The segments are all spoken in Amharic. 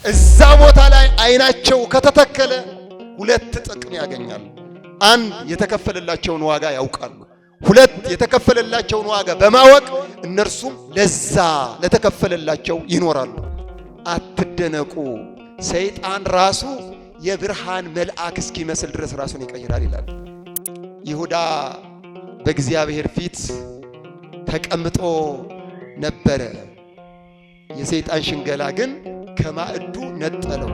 እዛ ቦታ ላይ አይናቸው ከተተከለ ሁለት ጥቅም ያገኛሉ። አንድ የተከፈለላቸውን ዋጋ ያውቃሉ። ሁለት የተከፈለላቸውን ዋጋ በማወቅ እነርሱም ለዛ ለተከፈለላቸው ይኖራሉ። አትደነቁ፣ ሰይጣን ራሱ የብርሃን መልአክ እስኪመስል ድረስ ራሱን ይቀይራል ይላል። ይሁዳ በእግዚአብሔር ፊት ተቀምጦ ነበረ። የሰይጣን ሽንገላ ግን ከማዕዱ ነጠለው።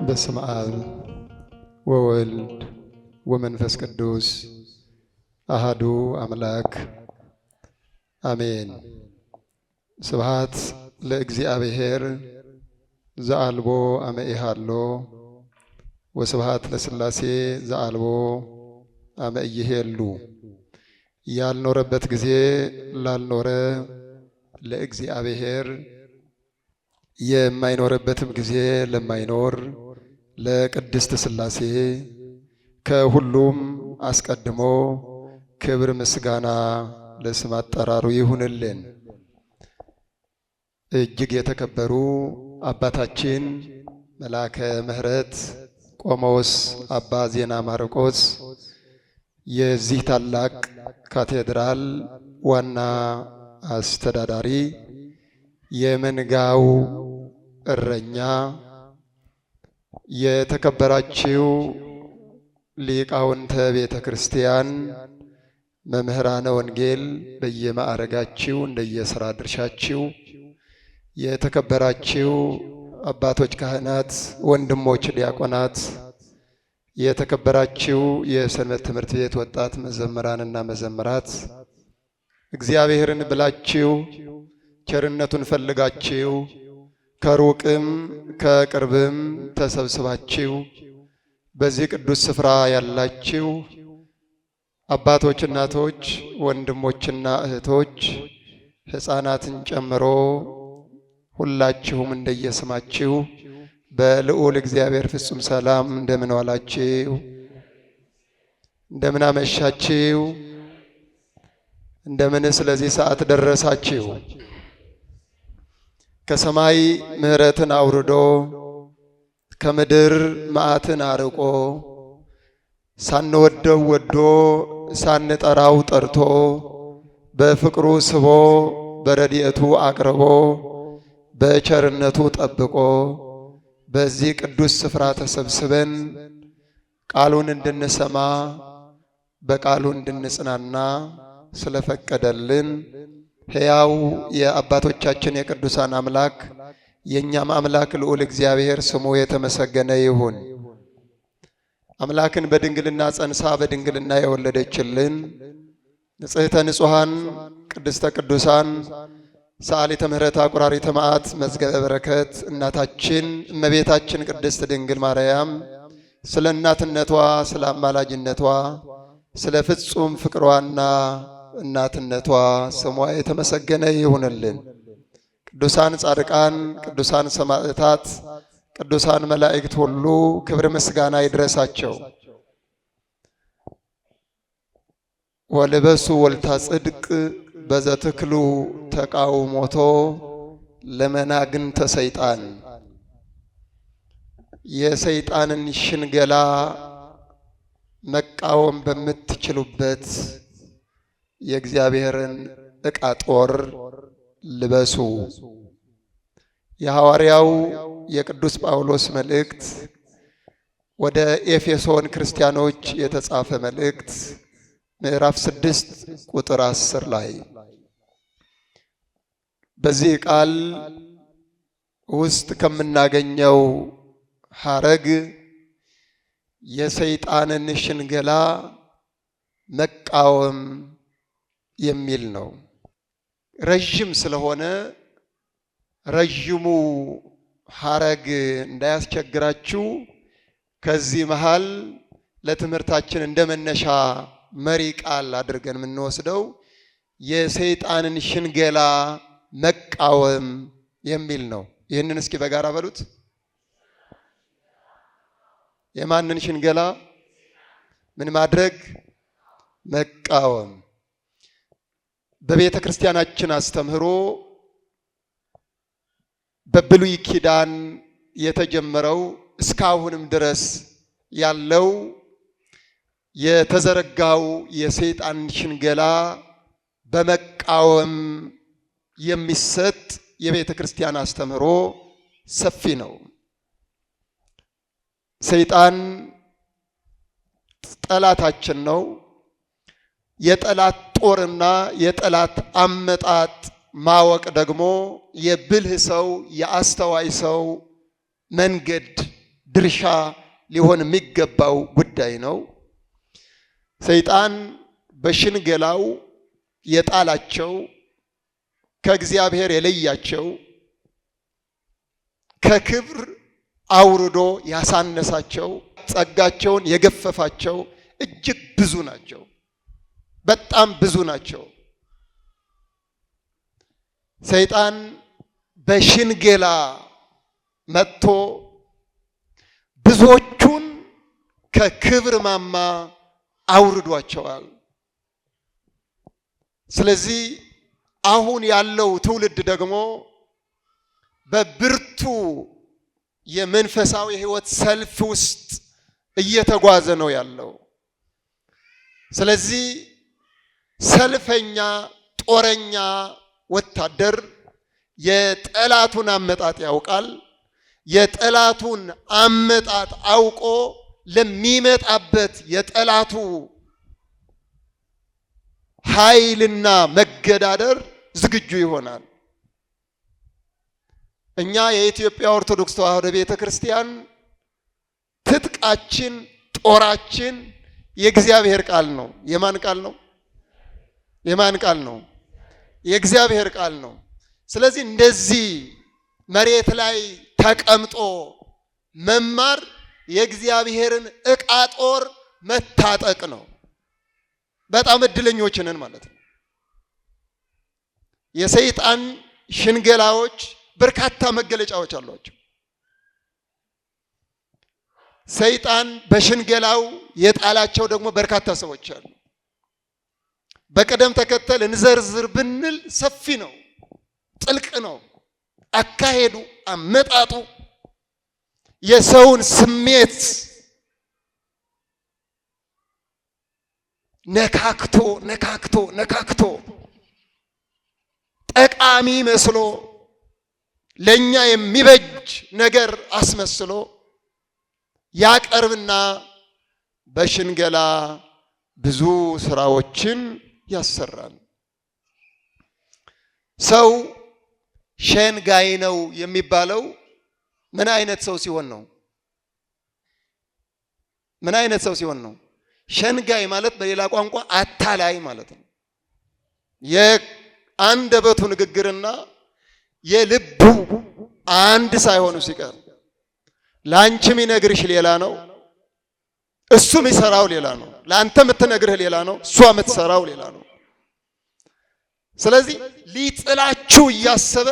በስመ አብ ወወልድ ወመንፈስ ቅዱስ አሃዱ አምላክ አሜን። ስብሐት ለእግዚአብሔር ዘአልቦ አመኢሃሎ ወስብሐት ለሥላሴ ዘአልቦ አመኢሄሉ። ያልኖረበት ጊዜ ላልኖረ ለእግዚአብሔር የማይኖርበትም ጊዜ ለማይኖር ለቅድስት ሥላሴ ከሁሉም አስቀድሞ ክብር ምስጋና ለስም አጠራሩ ይሁንልን። እጅግ የተከበሩ አባታችን መልአከ ምሕረት ቆሞስ አባ ዜና ማርቆስ የዚህ ታላቅ ካቴድራል ዋና አስተዳዳሪ፣ የመንጋው እረኛ፣ የተከበራችሁ ሊቃውንተ ቤተ ክርስቲያን፣ መምህራነ ወንጌል በየማዕረጋችሁ እንደየሥራ ድርሻችሁ፣ የተከበራችሁ አባቶች ካህናት፣ ወንድሞች ዲያቆናት፣ የተከበራችሁ የሰንበት ትምህርት ቤት ወጣት መዘምራንና መዘምራት፣ እግዚአብሔርን ብላችሁ ቸርነቱን ፈልጋችሁ ከሩቅም ከቅርብም ተሰብስባችሁ በዚህ ቅዱስ ስፍራ ያላችሁ አባቶች፣ እናቶች፣ ወንድሞችና እህቶች ሕፃናትን ጨምሮ ሁላችሁም እንደየስማችሁ በልዑል እግዚአብሔር ፍጹም ሰላም እንደምን ዋላችሁ? እንደምን አመሻችሁ? እንደምን ስለዚህ ሰዓት ደረሳችሁ? ከሰማይ ምሕረትን አውርዶ ከምድር መዓትን አርቆ ሳንወደው ወዶ ሳንጠራው ጠርቶ በፍቅሩ ስቦ በረድኤቱ አቅርቦ በቸርነቱ ጠብቆ በዚህ ቅዱስ ስፍራ ተሰብስበን ቃሉን እንድንሰማ በቃሉ እንድንጽናና ስለፈቀደልን ሕያው የአባቶቻችን የቅዱሳን አምላክ የእኛም አምላክ ልዑል እግዚአብሔር ስሙ የተመሰገነ ይሁን። አምላክን በድንግልና ጸንሳ በድንግልና የወለደችልን ንጽሕተ ንጹሐን ቅድስተ ቅዱሳን ሰዓሊተ ምሕረት አቁራሪተ መዓት መዝገበ በረከት እናታችን እመቤታችን ቅድስት ድንግል ማርያም ስለ እናትነቷ፣ ስለ አማላጅነቷ፣ ስለ ፍጹም ፍቅሯና እናትነቷ ስሟ የተመሰገነ ይሁንልን። ቅዱሳን ጻድቃን፣ ቅዱሳን ሰማዕታት፣ ቅዱሳን መላእክት ሁሉ ክብር ምስጋና ይድረሳቸው። ወልበሱ ወልታ ጽድቅ በዘትክሉ ተቃውሞቶ ለመናግንተ ሰይጣን። የሰይጣንን ሽንገላ መቃወም በምትችሉበት የእግዚአብሔርን ዕቃ ጦር ልበሱ። የሐዋርያው የቅዱስ ጳውሎስ መልእክት ወደ ኤፌሶን ክርስቲያኖች የተጻፈ መልእክት ምዕራፍ 6 ቁጥር 10 ላይ በዚህ ቃል ውስጥ ከምናገኘው ሐረግ የሰይጣንን ሽንገላ መቃወም የሚል ነው። ረዥም ስለሆነ ረዥሙ ሐረግ እንዳያስቸግራችሁ ከዚህ መሃል ለትምህርታችን እንደመነሻ መሪ ቃል አድርገን የምንወስደው የሰይጣንን ሽንገላ መቃወም የሚል ነው። ይህንን እስኪ በጋራ በሉት። የማንን ሽንገላ? ምን ማድረግ? መቃወም። በቤተ ክርስቲያናችን አስተምህሮ በብሉይ ኪዳን የተጀመረው እስካሁንም ድረስ ያለው የተዘረጋው የሰይጣን ሽንገላ በመቃወም የሚሰጥ የቤተ ክርስቲያን አስተምህሮ ሰፊ ነው። ሰይጣን ጠላታችን ነው። የጠላት ጦርና የጠላት አመጣጥ ማወቅ ደግሞ የብልህ ሰው የአስተዋይ ሰው መንገድ ድርሻ ሊሆን የሚገባው ጉዳይ ነው። ሰይጣን በሽንገላው የጣላቸው ከእግዚአብሔር የለያቸው ከክብር አውርዶ ያሳነሳቸው ጸጋቸውን የገፈፋቸው እጅግ ብዙ ናቸው። በጣም ብዙ ናቸው። ሰይጣን በሽንገላ መጥቶ ብዙዎቹን ከክብር ማማ አውርዷቸዋል። ስለዚህ አሁን ያለው ትውልድ ደግሞ በብርቱ የመንፈሳዊ ሕይወት ሰልፍ ውስጥ እየተጓዘ ነው ያለው። ስለዚህ ሰልፈኛ ጦረኛ ወታደር የጠላቱን አመጣጥ ያውቃል። የጠላቱን አመጣጥ አውቆ ለሚመጣበት የጠላቱ ኃይልና መገዳደር ዝግጁ ይሆናል። እኛ የኢትዮጵያ ኦርቶዶክስ ተዋሕዶ ቤተ ክርስቲያን ትጥቃችን፣ ጦራችን የእግዚአብሔር ቃል ነው። የማን ቃል ነው? የማን ቃል ነው? የእግዚአብሔር ቃል ነው። ስለዚህ እንደዚህ መሬት ላይ ተቀምጦ መማር የእግዚአብሔርን ዕቃ ጦር መታጠቅ ነው። በጣም እድለኞች ነን ማለት ነው። የሰይጣን ሽንገላዎች በርካታ መገለጫዎች አሏቸው። ሰይጣን በሽንገላው የጣላቸው ደግሞ በርካታ ሰዎች አሉ። በቅደም ተከተል እንዘርዝር ብንል ሰፊ ነው፣ ጥልቅ ነው። አካሄዱ፣ አመጣጡ የሰውን ስሜት ነካክቶ ነካክቶ ነካክቶ ጠቃሚ መስሎ ለኛ የሚበጅ ነገር አስመስሎ ያቀርብና በሽንገላ ብዙ ስራዎችን ያሰራል። ሰው ሸንጋይ ነው የሚባለው ምን አይነት ሰው ሲሆን ነው? ምን አይነት ሰው ሲሆን ነው? ሸንጋይ ማለት በሌላ ቋንቋ አታላይ ማለት ነው። የአንደበቱ ንግግርና የልቡ አንድ ሳይሆኑ ሲቀር ለአንቺ የሚነግርሽ ሌላ ነው፣ እሱ የሚሰራው ሌላ ነው። ለአንተ የምትነግርህ ሌላ ነው፣ እሷ የምትሰራው ሌላ ነው። ስለዚህ ሊጥላችሁ እያሰበ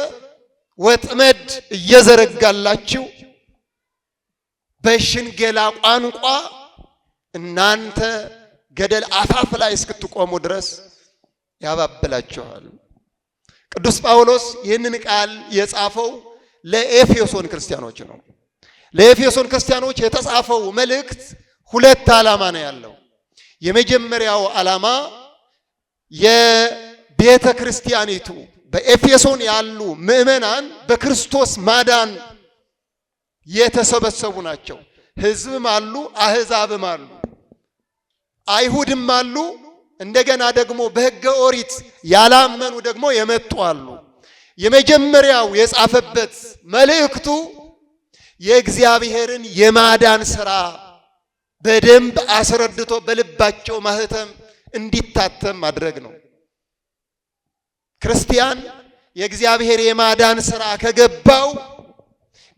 ወጥመድ እየዘረጋላችሁ በሽንገላ ቋንቋ እናንተ ገደል አፋፍ ላይ እስክትቆሙ ድረስ ያባብላችኋል። ቅዱስ ጳውሎስ ይህንን ቃል የጻፈው ለኤፌሶን ክርስቲያኖች ነው። ለኤፌሶን ክርስቲያኖች የተጻፈው መልእክት ሁለት ዓላማ ነው ያለው። የመጀመሪያው ዓላማ የቤተ ክርስቲያኒቱ በኤፌሶን ያሉ ምዕመናን በክርስቶስ ማዳን የተሰበሰቡ ናቸው። ሕዝብም አሉ፣ አሕዛብም አሉ፣ አይሁድም አሉ፣ እንደገና ደግሞ በሕገ ኦሪት ያላመኑ ደግሞ የመጡ አሉ። የመጀመሪያው የጻፈበት መልእክቱ የእግዚአብሔርን የማዳን ሥራ በደንብ አስረድቶ በልባቸው ማህተም እንዲታተም ማድረግ ነው። ክርስቲያን የእግዚአብሔር የማዳን ሥራ ከገባው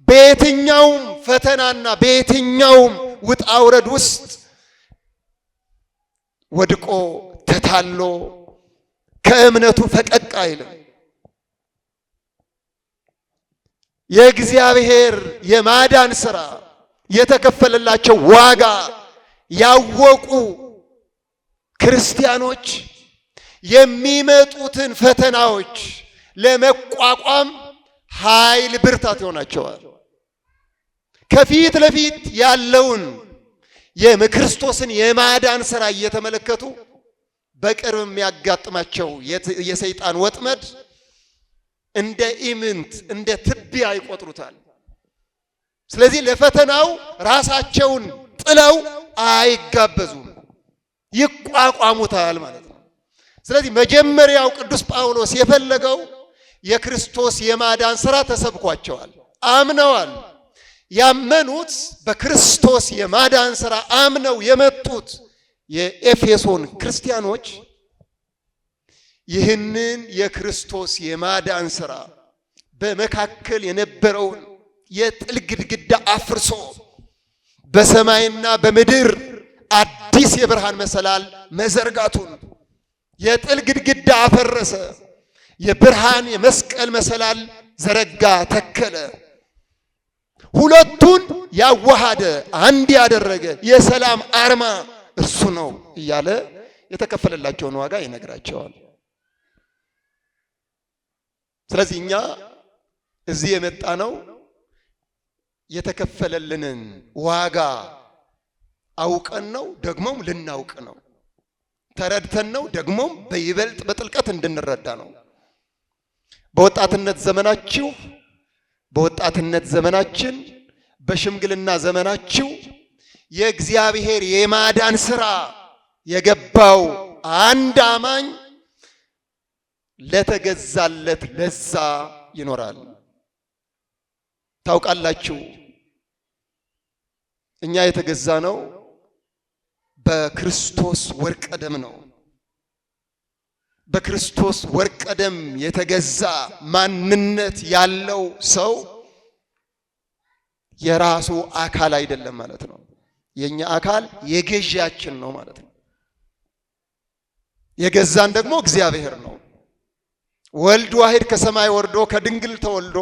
በየትኛውም ፈተናና በየትኛውም ውጣ ውረድ ውስጥ ወድቆ ተታሎ ከእምነቱ ፈቀቅ አይልም። የእግዚአብሔር የማዳን ሥራ የተከፈለላቸው ዋጋ ያወቁ ክርስቲያኖች የሚመጡትን ፈተናዎች ለመቋቋም ኃይል ብርታት ይሆናቸዋል። ከፊት ለፊት ያለውን የክርስቶስን የማዳን ሥራ እየተመለከቱ በቅርብ የሚያጋጥማቸው የሰይጣን ወጥመድ እንደ ኢምንት እንደ ትቢያ ይቆጥሩታል። ስለዚህ ለፈተናው ራሳቸውን ጥለው አይጋበዙም፣ ይቋቋሙታል ማለት ነው። ስለዚህ መጀመሪያው ቅዱስ ጳውሎስ የፈለገው የክርስቶስ የማዳን ሥራ ተሰብኳቸዋል፣ አምነዋል። ያመኑት በክርስቶስ የማዳን ሥራ አምነው የመጡት የኤፌሶን ክርስቲያኖች ይህንን የክርስቶስ የማዳን ሥራ በመካከል የነበረውን የጥል ግድግዳ አፍርሶ በሰማይና በምድር አዲስ የብርሃን መሰላል መዘርጋቱን፣ የጥል ግድግዳ አፈረሰ፣ የብርሃን የመስቀል መሰላል ዘረጋ፣ ተከለ። ሁለቱን ያዋሃደ አንድ ያደረገ የሰላም አርማ እርሱ ነው እያለ የተከፈለላቸውን ዋጋ ይነግራቸዋል። ስለዚህ እኛ እዚህ የመጣ ነው የተከፈለልንን ዋጋ አውቀን ነው፣ ደግሞም ልናውቅ ነው። ተረድተን ነው፣ ደግሞም በይበልጥ በጥልቀት እንድንረዳ ነው። በወጣትነት ዘመናችን በሽምግልና ዘመናችሁ የእግዚአብሔር የማዳን ሥራ የገባው አንድ አማኝ ለተገዛለት ለዛ ይኖራል። ታውቃላችሁ፣ እኛ የተገዛ ነው በክርስቶስ ወርቀ ደም ነው። በክርስቶስ ወርቀ ደም የተገዛ ማንነት ያለው ሰው የራሱ አካል አይደለም ማለት ነው። የኛ አካል የገዢያችን ነው ማለት ነው። የገዛን ደግሞ እግዚአብሔር ነው። ወልድ ዋሕድ ከሰማይ ወርዶ ከድንግል ተወልዶ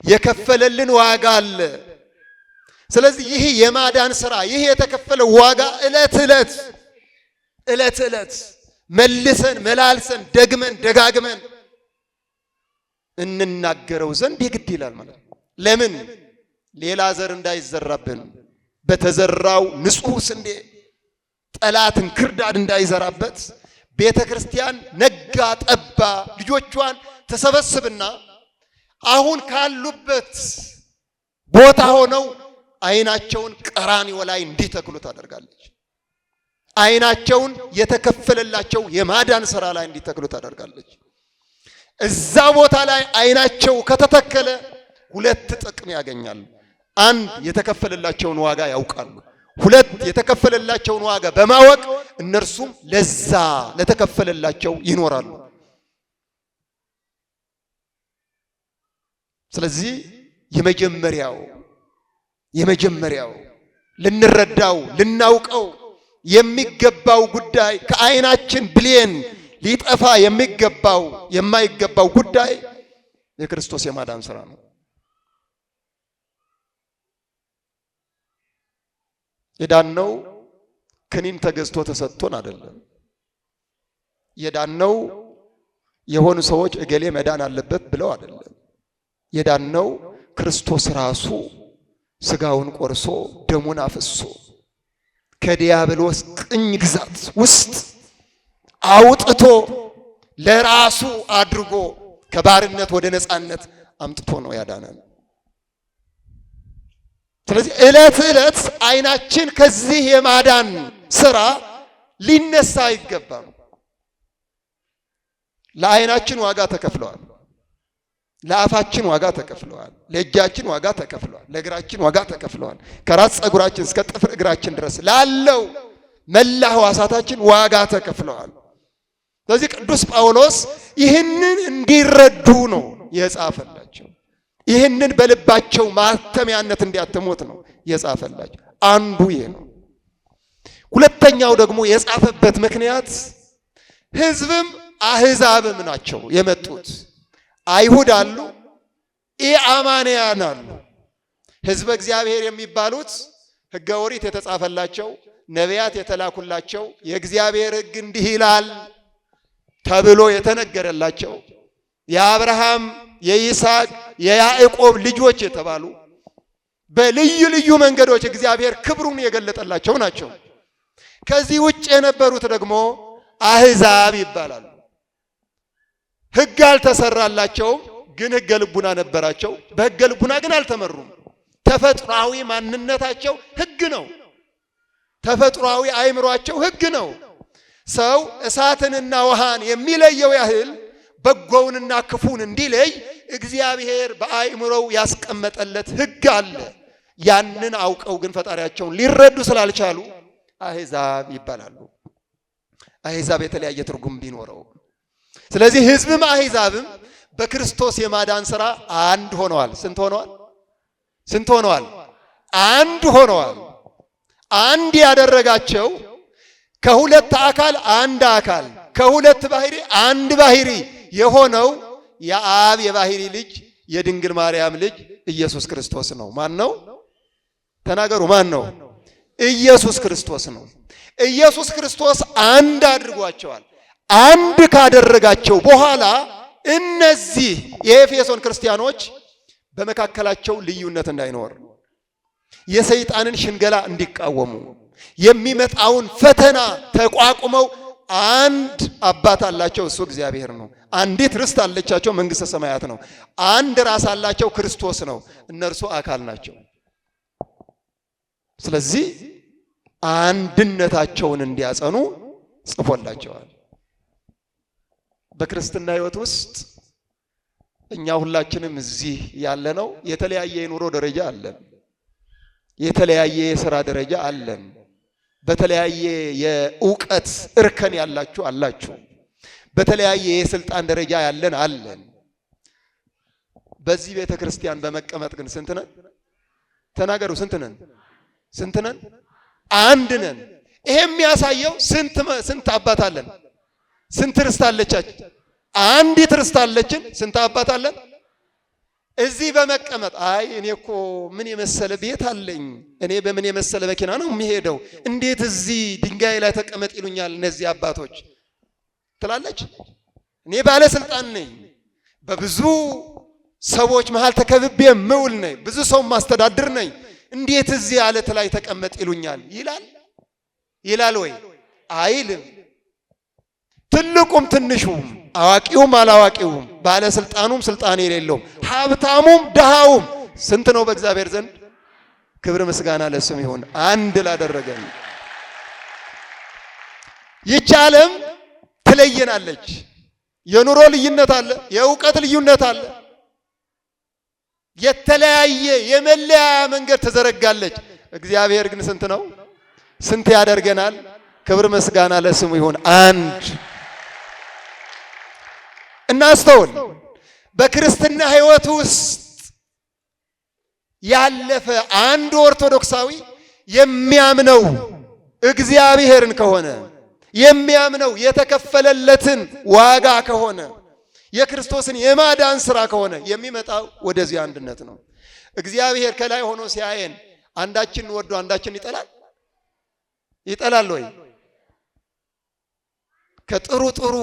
የከፈለልን ዋጋ አለ። ስለዚህ ይህ የማዳን ሥራ ይህ የተከፈለው ዋጋ ዕለት ዕለት መልሰን መላልሰን ደግመን ደጋግመን እንናገረው ዘንድ የግድ ይላል ማለት ነው። ለምን? ሌላ ዘር እንዳይዘራብን፣ በተዘራው ንጹሕ ስንዴ ጠላትን ክርዳድ እንዳይዘራበት ቤተ ክርስቲያን ነጋ ጠባ ልጆቿን ተሰበስብና አሁን ካሉበት ቦታ ሆነው ዓይናቸውን ቀራንዮ ላይ እንዲተክሉ ታደርጋለች። ዓይናቸውን የተከፈለላቸው የማዳን ሥራ ላይ እንዲተክሉ ታደርጋለች። እዛ ቦታ ላይ ዓይናቸው ከተተከለ ሁለት ጥቅም ያገኛሉ። አንድ፣ የተከፈለላቸውን ዋጋ ያውቃሉ። ሁለት፣ የተከፈለላቸውን ዋጋ በማወቅ እነርሱም ለዛ ለተከፈለላቸው ይኖራሉ። ስለዚህ የመጀመሪያው ልንረዳው ልናውቀው የሚገባው ጉዳይ ከዓይናችን ብሌን ሊጠፋ የማይገባው ጉዳይ የክርስቶስ የማዳን ሥራ ነው። የዳነው ክኒን ተገዝቶ ተሰጥቶን አይደለም። የዳነው የሆኑ ሰዎች እገሌ መዳን አለበት ብለው አይደለም። የዳነው ክርስቶስ ራሱ ሥጋውን ቆርሶ ደሙን አፍሶ ከዲያብሎስ ቅኝ ግዛት ውስጥ አውጥቶ ለራሱ አድርጎ ከባርነት ወደ ነፃነት አምጥቶ ነው ያዳነን። ስለዚህ ዕለት ዓይናችን ከዚህ የማዳን ሥራ ሊነሳ አይገባም። ለዓይናችን ዋጋ ተከፍለዋል። ለአፋችን ዋጋ ተከፍለዋል። ለእጃችን ዋጋ ተከፍለዋል። ለእግራችን ዋጋ ተከፍለዋል። ከራስ ፀጉራችን እስከ ጥፍር እግራችን ድረስ ላለው መላ ሕዋሳታችን ዋጋ ተከፍለዋል። ስለዚህ ቅዱስ ጳውሎስ ይህንን እንዲረዱ ነው የጻፈላቸው። ይህንን በልባቸው ማተሚያነት እንዲያተሙት ነው የጻፈላቸው። አንዱ ይሄ ነው። ሁለተኛው ደግሞ የጻፈበት ምክንያት ሕዝብም አሕዛብም ናቸው የመጡት። አይሁድ አሉ፣ ኢአማንያን አሉ። ሕዝበ እግዚአብሔር የሚባሉት ሕገ ኦሪት የተጻፈላቸው ነቢያት የተላኩላቸው የእግዚአብሔር ሕግ እንዲህ ይላል ተብሎ የተነገረላቸው የአብርሃም የይስሐቅ የያዕቆብ ልጆች የተባሉ በልዩ ልዩ መንገዶች እግዚአብሔር ክብሩን የገለጠላቸው ናቸው። ከዚህ ውጭ የነበሩት ደግሞ አሕዛብ ይባላሉ። ሕግ አልተሰራላቸውም፣ ግን ሕገ ልቡና ነበራቸው። በሕገ ልቡና ግን አልተመሩም። ተፈጥሯዊ ማንነታቸው ሕግ ነው። ተፈጥሯዊ አእምሯቸው ሕግ ነው። ሰው እሳትንና ውሃን የሚለየው ያህል በጎውንና ክፉን እንዲለይ እግዚአብሔር በአእምሮው ያስቀመጠለት ሕግ አለ። ያንን አውቀው ግን ፈጣሪያቸውን ሊረዱ ስላልቻሉ አሕዛብ ይባላሉ። አሕዛብ የተለያየ ትርጉም ቢኖረው፣ ስለዚህ ሕዝብም አሕዛብም በክርስቶስ የማዳን ሥራ አንድ ሆነዋል። ስንት ሆነዋል? ስንት ሆነዋል? አንድ ሆነዋል። አንድ ያደረጋቸው ከሁለት አካል አንድ አካል ከሁለት ባህሪ አንድ ባህሪ የሆነው የአብ የባህሪ ልጅ የድንግል ማርያም ልጅ ኢየሱስ ክርስቶስ ነው። ማን ነው? ተናገሩ። ማን ነው? ኢየሱስ ክርስቶስ ነው። ኢየሱስ ክርስቶስ አንድ አድርጓቸዋል። አንድ ካደረጋቸው በኋላ እነዚህ የኤፌሶን ክርስቲያኖች በመካከላቸው ልዩነት እንዳይኖር፣ የሰይጣንን ሽንገላ እንዲቃወሙ፣ የሚመጣውን ፈተና ተቋቁመው አንድ አባት አላቸው፣ እሱ እግዚአብሔር ነው። አንዲት ርስት አለቻቸው፣ መንግሥተ ሰማያት ነው። አንድ ራስ አላቸው፣ ክርስቶስ ነው። እነርሱ አካል ናቸው። ስለዚህ አንድነታቸውን እንዲያጸኑ ጽፎላቸዋል። በክርስትና ሕይወት ውስጥ እኛ ሁላችንም እዚህ ያለነው የተለያየ የኑሮ ደረጃ አለን፣ የተለያየ የሥራ ደረጃ አለን፣ በተለያየ የእውቀት እርከን ያላችሁ አላችሁ፣ በተለያየ የስልጣን ደረጃ ያለን አለን። በዚህ ቤተ ክርስቲያን በመቀመጥ ግን ስንት ነን? ተናገሩ። ስንት ነን? ስንት ነን? አንድ ነን። ይሄ የሚያሳየው ስንት አባት አለን? ስንት ርስት አለቻችን? አንዲት ርስት አለችን። ስንት አባት አለን? እዚህ በመቀመጥ አይ እኔ እኮ ምን የመሰለ ቤት አለኝ፣ እኔ በምን የመሰለ መኪና ነው የሚሄደው፣ እንዴት እዚህ ድንጋይ ላይ ተቀመጥ ይሉኛል እነዚህ አባቶች ትላለች። እኔ ባለስልጣን ነኝ፣ በብዙ ሰዎች መሃል ተከብቤ ምውል ነኝ፣ ብዙ ሰው ማስተዳድር ነኝ፣ እንዴት እዚህ አለት ላይ ተቀመጥ ይሉኛል ይላል? ይላል ወይ? አይልም። ትልቁም ትንሹም አዋቂውም አላዋቂውም ባለስልጣኑም ስልጣን የሌለውም ሀብታሙም ድሃውም ስንት ነው በእግዚአብሔር ዘንድ? ክብር ምስጋና ለስም ይሁን አንድ ላደረገን። ይህች ዓለም ትለየናለች። የኑሮ ልዩነት አለ፣ የእውቀት ልዩነት አለ፣ የተለያየ የመለያ መንገድ ተዘረጋለች። እግዚአብሔር ግን ስንት ነው? ስንት ያደርገናል? ክብር ምስጋና ለስሙ ይሁን አንድ። እናስተውል። በክርስትና ሕይወት ውስጥ ያለፈ አንድ ኦርቶዶክሳዊ የሚያምነው እግዚአብሔርን ከሆነ የሚያምነው የተከፈለለትን ዋጋ ከሆነ የክርስቶስን የማዳን ሥራ ከሆነ የሚመጣው ወደዚህ አንድነት ነው። እግዚአብሔር ከላይ ሆኖ ሲያየን አንዳችን ወዶ አንዳችን ይጠላል? ይጠላል ወይ? ከጥሩ ጥሩ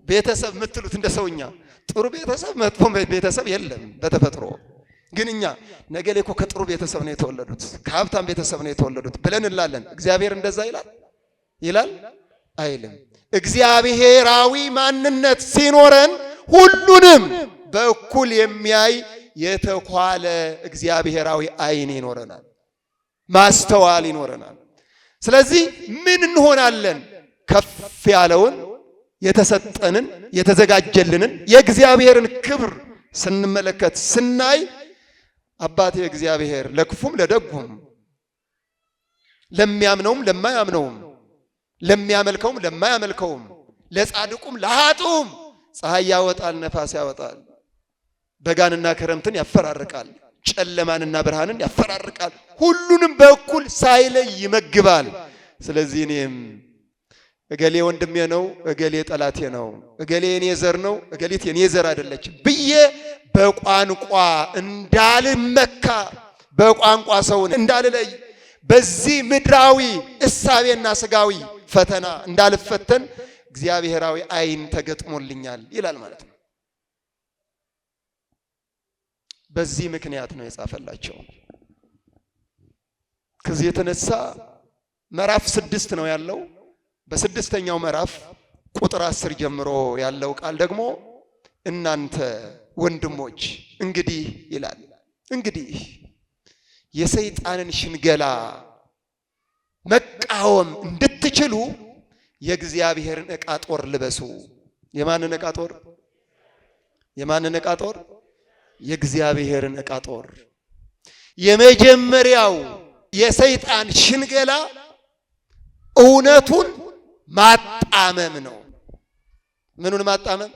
ቤተሰብ የምትሉት እንደ ሰውኛ ጥሩ ቤተሰብ መጥፎ ቤተሰብ የለም በተፈጥሮ። ግን እኛ ነገሌ እኮ ከጥሩ ቤተሰብ ነው የተወለዱት ከሀብታም ቤተሰብ ነው የተወለዱት ብለን እንላለን። እግዚአብሔር እንደዛ ይላል? ይላል? አይልም። እግዚአብሔራዊ ማንነት ሲኖረን ሁሉንም በእኩል የሚያይ የተኳለ እግዚአብሔራዊ ዓይን ይኖረናል፣ ማስተዋል ይኖረናል። ስለዚህ ምን እንሆናለን? ከፍ ያለውን የተሰጠንን የተዘጋጀልንን የእግዚአብሔርን ክብር ስንመለከት ስናይ አባቴ እግዚአብሔር ለክፉም ለደጉም ለሚያምነውም ለማያምነውም ለሚያመልከውም ለማያመልከውም ለጻድቁም ለኃጥኡም ፀሐይ ያወጣል፣ ነፋስ ያወጣል፣ በጋንና ክረምትን ያፈራርቃል፣ ጨለማንና ብርሃንን ያፈራርቃል፣ ሁሉንም በእኩል ሳይለይ ይመግባል። ስለዚህ እኔም እገሌ ወንድሜ ነው፣ እገሌ ጠላቴ ነው፣ እገሌ የኔ ዘር ነው፣ እገሊት የኔ ዘር አይደለችም ብዬ በቋንቋ እንዳልመካ በቋንቋ ሰውን እንዳልለይ በዚህ ምድራዊ እሳቤና ስጋዊ ፈተና እንዳልፈተን እግዚአብሔራዊ ዓይን ተገጥሞልኛል ይላል ማለት ነው። በዚህ ምክንያት ነው የጻፈላቸው። ከዚህ የተነሳ ምዕራፍ 6 ነው ያለው። በስድስተኛው ምዕራፍ ቁጥር 10 ጀምሮ ያለው ቃል ደግሞ እናንተ ወንድሞች እንግዲህ ይላል። እንግዲህ የሰይጣንን ሽንገላ መቃወም እንድትችሉ የእግዚአብሔርን ዕቃ ጦር ልበሱ። የማንን ዕቃ ጦር? የማንን ዕቃ ጦር? የእግዚአብሔርን ዕቃ ጦር። የመጀመሪያው የሰይጣን ሽንገላ እውነቱን ማጣመም ነው። ምኑን ማጣመም?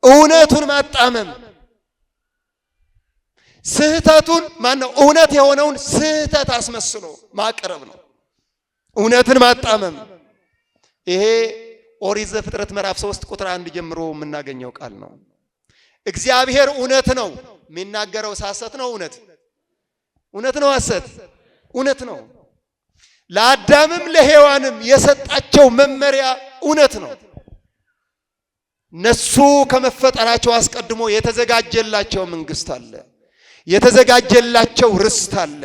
እውነቱን ማጣመም። ስህተቱን ማነው? እውነት የሆነውን ስህተት አስመስሎ ማቅረብ ነው። እውነትን ማጣመም። ይሄ ኦሪት ዘፍጥረት ምዕራፍ 3 ቁጥር 1 ጀምሮ የምናገኘው ቃል ነው። እግዚአብሔር እውነት ነው። የሚናገረው ሐሰት ነው? እውነት ነው? ሐሰት? እውነት ነው። ለአዳምም ለሔዋንም የሰጣቸው መመሪያ እውነት ነው። እነሱ ከመፈጠራቸው አስቀድሞ የተዘጋጀላቸው መንግስት አለ። የተዘጋጀላቸው ርስት አለ።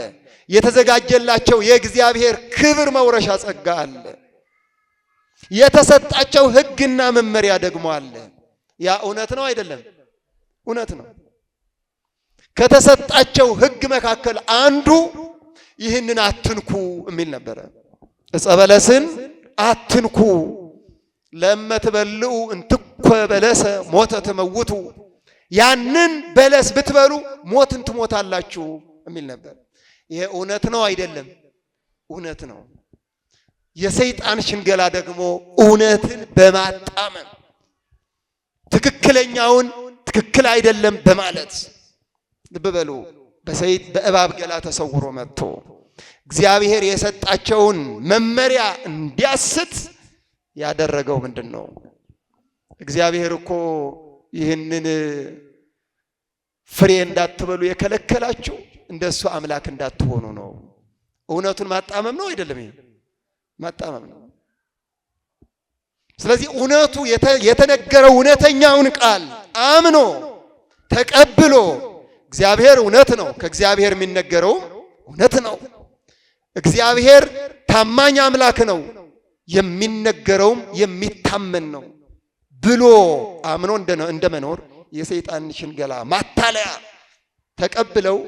የተዘጋጀላቸው የእግዚአብሔር ክብር መውረሻ ጸጋ አለ። የተሰጣቸው ሕግና መመሪያ ደግሞ አለ። ያ እውነት ነው አይደለም? እውነት ነው። ከተሰጣቸው ሕግ መካከል አንዱ ይህንን አትንኩ የሚል ነበረ። ዕፀ በለስን አትንኩ ለመትበልዑ እንትኮ በለሰ ሞተ ትመውቱ፣ ያንን በለስ ብትበሉ ሞትን ትሞታላችሁ የሚል ነበር። ይሄ እውነት ነው አይደለም? እውነት ነው። የሰይጣን ሽንገላ ደግሞ እውነትን በማጣመም ትክክለኛውን ትክክል አይደለም በማለት ልብ በሉ፣ በእባብ ገላ ተሰውሮ መጥቶ እግዚአብሔር የሰጣቸውን መመሪያ እንዲያስት ያደረገው ምንድን ነው? እግዚአብሔር እኮ ይህንን ፍሬ እንዳትበሉ የከለከላችሁ እንደሱ አምላክ እንዳትሆኑ ነው። እውነቱን ማጣመም ነው አይደለም? ይሄ ማጣመም ነው። ስለዚህ እውነቱ የተነገረው እውነተኛውን ቃል አምኖ ተቀብሎ እግዚአብሔር እውነት ነው፣ ከእግዚአብሔር የሚነገረው እውነት ነው፣ እግዚአብሔር ታማኝ አምላክ ነው፣ የሚነገረውም የሚታመን ነው ብሎ አምኖ እንደመኖር የሰይጣን ሽንገላ ማታለያ ተቀብለው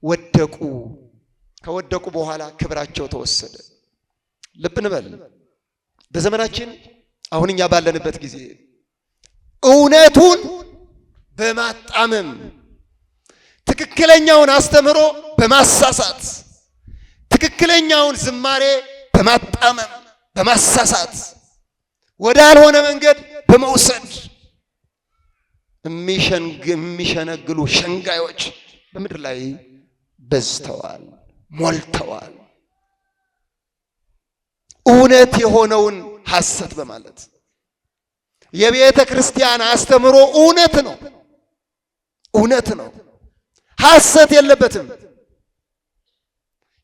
ወደቁ። ከወደቁ በኋላ ክብራቸው ተወሰደ። ልብ እንበል። በዘመናችን አሁን እኛ ባለንበት ጊዜ እውነቱን በማጣመም ትክክለኛውን አስተምህሮ በማሳሳት ትክክለኛውን ዝማሬ በማጣመም በማሳሳት ወዳልሆነ መንገድ በመውሰድ የሚሸነግሉ ሸንጋዮች በምድር ላይ በዝተዋል፣ ሞልተዋል። እውነት የሆነውን ሐሰት በማለት የቤተ ክርስቲያን አስተምህሮ እውነት ነው፣ እውነት ነው፣ ሐሰት የለበትም።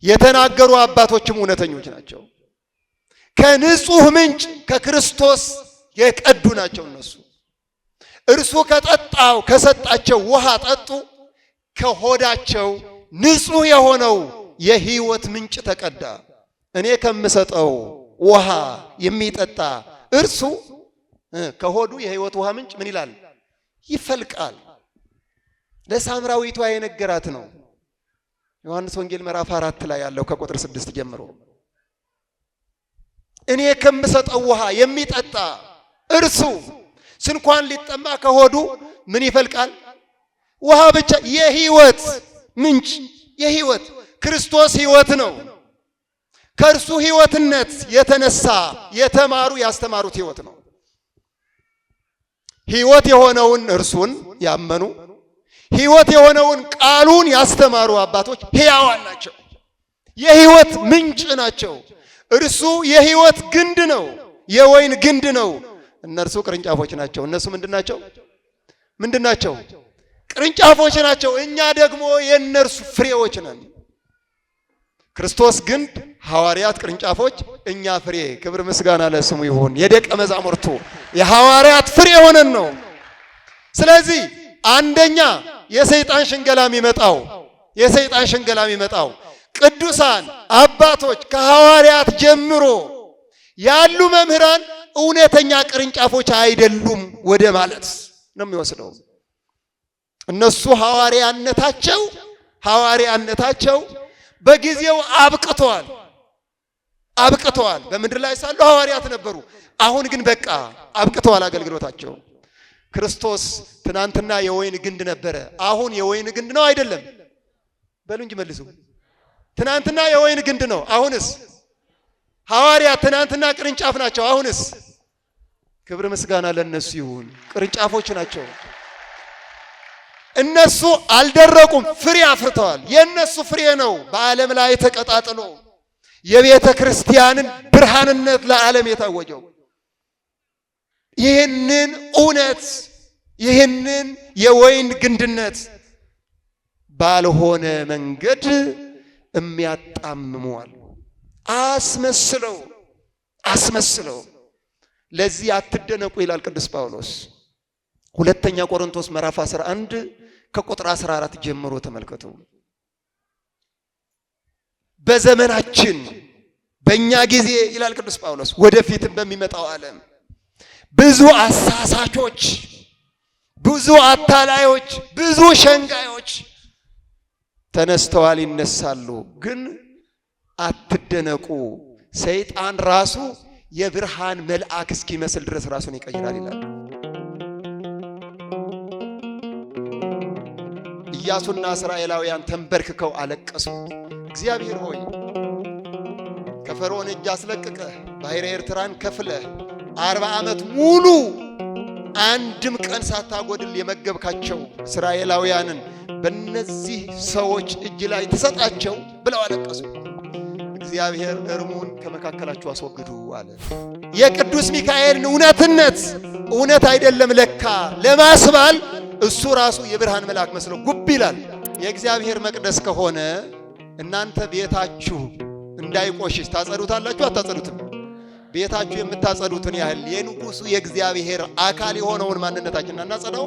የተናገሩ አባቶችም እውነተኞች ናቸው። ከንጹህ ምንጭ ከክርስቶስ የቀዱ ናቸው እነሱ። እርሱ ከጠጣው ከሰጣቸው ውሃ ጠጡ፣ ከሆዳቸው ንጹህ የሆነው የሕይወት ምንጭ ተቀዳ። እኔ ከምሰጠው ውሃ የሚጠጣ እርሱ ከሆዱ የሕይወት ውሃ ምንጭ ምን ይላል? ይፈልቃል። ለሳምራዊቷ የነገራት ነው። ዮሐንስ ወንጌል ምዕራፍ 4 ላይ ያለው ከቁጥር 6 ጀምሮ እኔ ከምሰጠው ውሃ የሚጠጣ እርሱ ስንኳን ሊጠማ ከሆዱ ምን ይፈልቃል? ውሃ ብቻ። የሕይወት ምንጭ፣ የሕይወት ክርስቶስ ሕይወት ነው። ከእርሱ ሕይወትነት የተነሳ የተማሩ ያስተማሩት ሕይወት ነው። ሕይወት የሆነውን እርሱን ያመኑ ሕይወት የሆነውን ቃሉን ያስተማሩ አባቶች ሕያዋን ናቸው፣ የሕይወት ምንጭ ናቸው። እርሱ የሕይወት ግንድ ነው፣ የወይን ግንድ ነው። እነርሱ ቅርንጫፎች ናቸው። እነሱ ምንድናቸው? ቅርንጫፎች ናቸው። እኛ ደግሞ የእነርሱ ፍሬዎች ነን። ክርስቶስ ግንድ፣ ሐዋርያት ቅርንጫፎች፣ እኛ ፍሬ። ክብር ምስጋና ለስሙ ይሁን። የደቀ መዛሙርቱ የሐዋርያት ፍሬ ሆነን ነው። ስለዚህ አንደኛ የሰይጣን ሽንገላ የሚመጣው ቅዱሳን አባቶች ከሐዋርያት ጀምሮ ያሉ መምህራን እውነተኛ ቅርንጫፎች አይደሉም ወደ ማለት ነው የሚወስደው። እነሱ ሐዋርያነታቸው በጊዜው አብቅተዋል። በምድር ላይ ሳሉ ሐዋርያት ነበሩ። አሁን ግን በቃ አብቅተዋል አገልግሎታቸው። ክርስቶስ ትናንትና የወይን ግንድ ነበረ። አሁን የወይን ግንድ ነው አይደለም? በሉ እንጂ መልሱ። ትናንትና የወይን ግንድ ነው። አሁንስ ሐዋርያት ትናንትና ቅርንጫፍ ናቸው። አሁንስ ክብር ምስጋና ለነሱ ይሁን። ቅርንጫፎች ናቸው። እነሱ አልደረቁም፣ ፍሬ አፍርተዋል። የነሱ ፍሬ ነው በዓለም ላይ ተቀጣጥሎ የቤተ ክርስቲያንን ብርሃንነት ለዓለም የታወጀው። ይህንን እውነት ይህንን የወይን ግንድነት ባልሆነ መንገድ የሚያጣምመዋል አስመስለው። ለዚህ አትደነቁ ይላል ቅዱስ ጳውሎስ። ሁለተኛ ቆሮንቶስ ምዕራፍ 11 ከቁጥር 14 ጀምሮ ተመልከቱ። በዘመናችን በእኛ ጊዜ ይላል ቅዱስ ጳውሎስ ወደፊትም በሚመጣው ዓለም ብዙ አሳሳቾች፣ ብዙ አታላዮች፣ ብዙ ሸንጋዮች ተነስተዋል፣ ይነሳሉ። ግን አትደነቁ፣ ሰይጣን ራሱ የብርሃን መልአክ እስኪመስል ድረስ ራሱን ይቀይራል ይላል። ኢያሱና እስራኤላውያን ተንበርክከው አለቀሱ። እግዚአብሔር ሆይ ከፈርዖን እጅ አስለቅቀህ ባሕረ ኤርትራን ከፍለህ 40 ዓመት ሙሉ አንድም ቀን ሳታጎድል የመገብካቸው እስራኤላውያንን በእነዚህ ሰዎች እጅ ላይ ተሰጣቸው ብለው አለቀሱ። እግዚአብሔር እርሙን ከመካከላቸው አስወግዱ አለ። የቅዱስ ሚካኤልን እውነት አይደለም ለካ ለማስባል እሱ ራሱ የብርሃን መልአክ መስሎ ጉብ ይላል። የእግዚአብሔር መቅደስ ከሆነ እናንተ ቤታችሁ እንዳይቆሽሽ ታጸዱታላችሁ አታጸዱትም? ቤታችሁ የምታጸዱትን ያህል የንጉሱ የእግዚአብሔር አካል የሆነውን ማንነታችንን እናጸዳው።